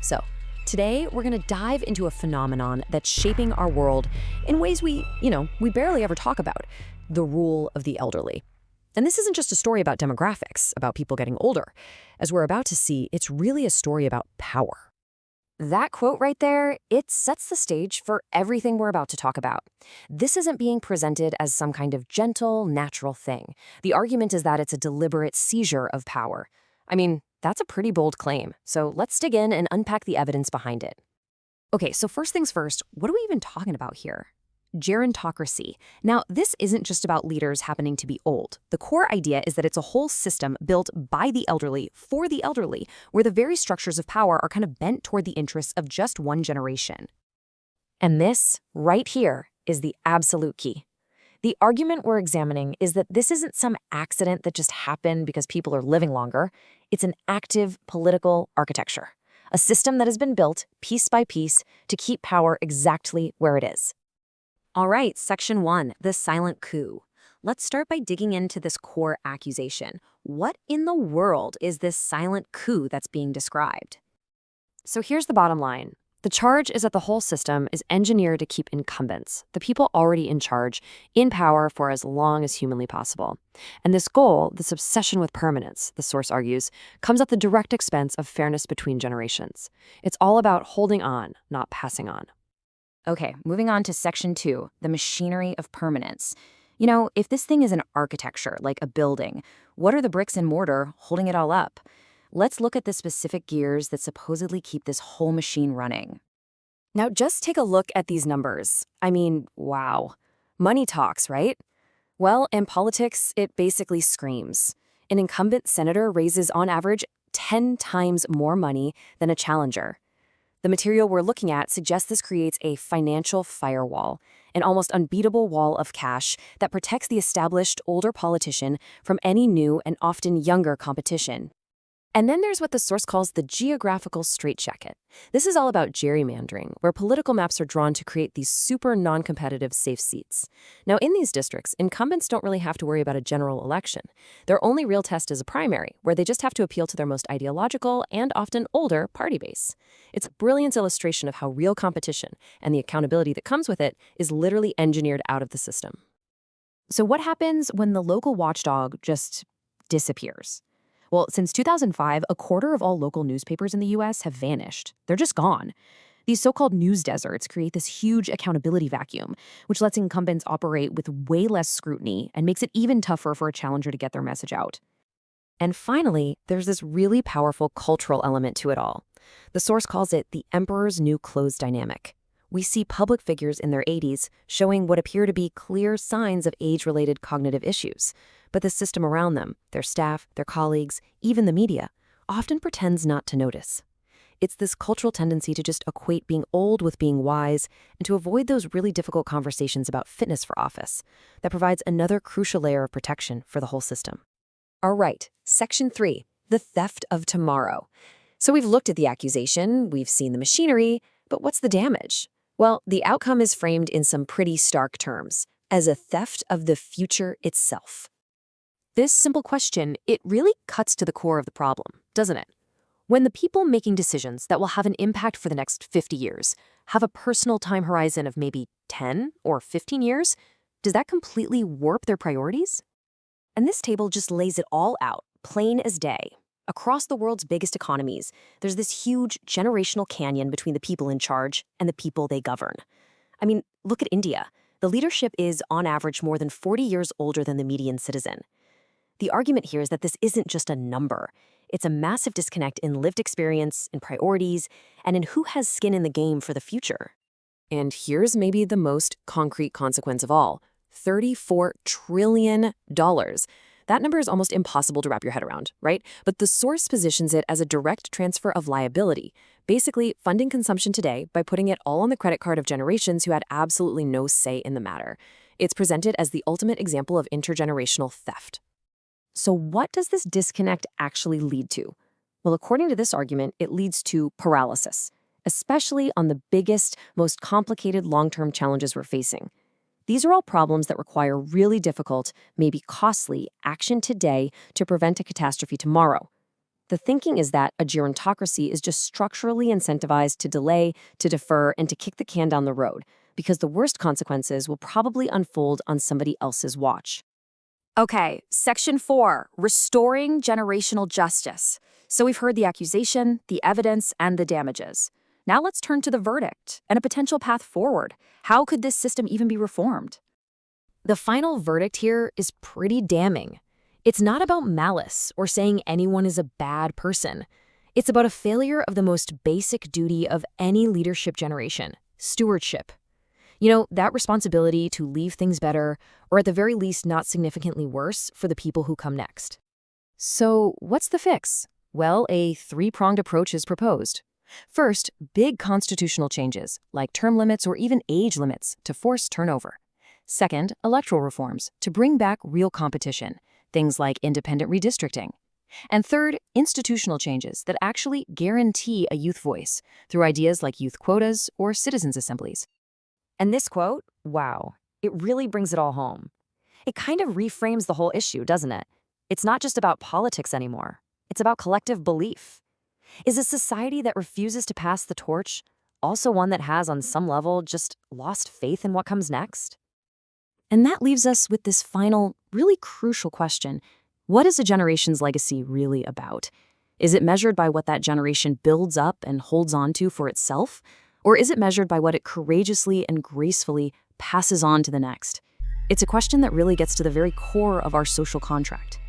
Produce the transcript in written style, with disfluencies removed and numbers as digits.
So, today we're going to dive into a phenomenon that's shaping our world in ways we barely ever talk about, the rule of the elderly. And this isn't just a story about demographics, about people getting older. As we're about to see, it's really a story about power. That quote right there, it sets the stage for everything we're about to talk about. This isn't being presented as some kind of gentle, natural thing. The argument is that it's a deliberate seizure of power. I mean, that's a pretty bold claim. So let's dig in and unpack the evidence behind it. Okay, so first things first, what are we even talking about here? Gerontocracy. Now, this isn't just about leaders happening to be old. The core idea is that it's a whole system built by the elderly for the elderly, where the very structures of power are kind of bent toward the interests of just one generation. And this, right here, is the absolute key. The argument we're examining is that this isn't some accident that just happened because people are living longer. It's an active political architecture, a system that has been built piece by piece to keep power exactly where it is. All right, Section 1, the silent coup. Let's start by digging into this core accusation. What in the world is this silent coup that's being described? So here's the bottom line. The charge is that the whole system is engineered to keep incumbents, the people already in charge, in power for as long as humanly possible. And this goal, this obsession with permanence, the source argues, comes at the direct expense of fairness between generations. It's all about holding on, not passing on. Okay, moving on to Section 2, the machinery of permanence. You know, if this thing is an architecture, like a building, what are the bricks and mortar holding it all up? Let's look at the specific gears that supposedly keep this whole machine running. Now, just take a look at these numbers. I mean, wow. Money talks, right? Well, in politics, it basically screams. An incumbent senator raises, on average, 10 times more money than a challenger. The material we're looking at suggests this creates a financial firewall, an almost unbeatable wall of cash that protects the established older politician from any new and often younger competition. And then there's what the source calls the geographical straitjacket. This is all about gerrymandering, where political maps are drawn to create these super non-competitive safe seats. Now, in these districts, incumbents don't really have to worry about a general election. Their only real test is a primary, where they just have to appeal to their most ideological and often older party base. It's a brilliant illustration of how real competition and the accountability that comes with it is literally engineered out of the system. So what happens when the local watchdog just disappears? Well, since 2005, a quarter of all local newspapers in the U.S. have vanished. They're just gone. These so-called news deserts create this huge accountability vacuum, which lets incumbents operate with way less scrutiny and makes it even tougher for a challenger to get their message out. And finally, there's this really powerful cultural element to it all. The source calls it the emperor's new clothes dynamic. We see public figures in their 80s showing what appear to be clear signs of age-related cognitive issues. But the system around them, their staff, their colleagues, even the media, often pretends not to notice. It's this cultural tendency to just equate being old with being wise and to avoid those really difficult conversations about fitness for office that provides another crucial layer of protection for the whole system. All right, Section 3, the theft of tomorrow. So we've looked at the accusation, we've seen the machinery, but what's the damage? Well, the outcome is framed in some pretty stark terms, as a theft of the future itself. This simple question, it really cuts to the core of the problem, doesn't it? When the people making decisions that will have an impact for the next 50 years have a personal time horizon of maybe 10 or 15 years, does that completely warp their priorities? And this table just lays it all out, plain as day. Across the world's biggest economies, there's this huge generational canyon between the people in charge and the people they govern. I mean, look at India. The leadership is, on average, more than 40 years older than the median citizen. The argument here is that this isn't just a number. It's a massive disconnect in lived experience, in priorities, and in who has skin in the game for the future. And here's maybe the most concrete consequence of all: $34 trillion. That number is almost impossible to wrap your head around, right? But the source positions it as a direct transfer of liability, basically funding consumption today by putting it all on the credit card of generations who had absolutely no say in the matter. It's presented as the ultimate example of intergenerational theft. So what does this disconnect actually lead to? Well, according to this argument, it leads to paralysis, especially on the biggest, most complicated long-term challenges we're facing. These are all problems that require really difficult, maybe costly, action today to prevent a catastrophe tomorrow. The thinking is that a gerontocracy is just structurally incentivized to delay, to defer, and to kick the can down the road, because the worst consequences will probably unfold on somebody else's watch. Okay, section 4, restoring generational justice. So we've heard the accusation, the evidence, and the damages. Now let's turn to the verdict and a potential path forward. How could this system even be reformed? The final verdict here is pretty damning. It's not about malice or saying anyone is a bad person. It's about a failure of the most basic duty of any leadership generation: stewardship. That responsibility to leave things better, or at the very least not significantly worse, for the people who come next. So, what's the fix? Well, a three-pronged approach is proposed. First, big constitutional changes, like term limits or even age limits, to force turnover. Second, electoral reforms, to bring back real competition, things like independent redistricting. And third, institutional changes that actually guarantee a youth voice through ideas like youth quotas or citizens' assemblies. And this quote, wow, it really brings it all home. It kind of reframes the whole issue, doesn't it? It's not just about politics anymore. It's about collective belief. Is a society that refuses to pass the torch also one that has, on some level, just lost faith in what comes next? And that leaves us with this final, really crucial question. What is a generation's legacy really about? Is it measured by what that generation builds up and holds on to for itself? Or is it measured by what it courageously and gracefully passes on to the next? It's a question that really gets to the very core of our social contract.